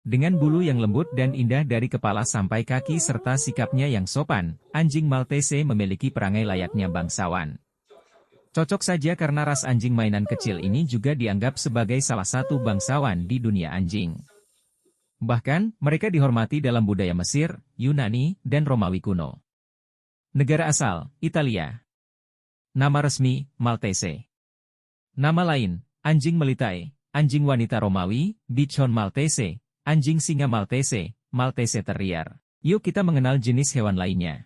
Dengan bulu yang lembut dan indah dari kepala sampai kaki serta sikapnya yang sopan, anjing Maltese memiliki perangai layaknya bangsawan. Cocok saja karena ras anjing mainan kecil ini juga dianggap sebagai salah satu bangsawan di dunia anjing. Bahkan, mereka dihormati dalam budaya Mesir, Yunani, dan Romawi kuno. Negara asal, Italia. Nama resmi, Maltese. Nama lain, anjing Melitae, anjing wanita Romawi, Bichon Maltese, anjing singa Maltese, Maltese Terrier. Yuk kita mengenal jenis hewan lainnya.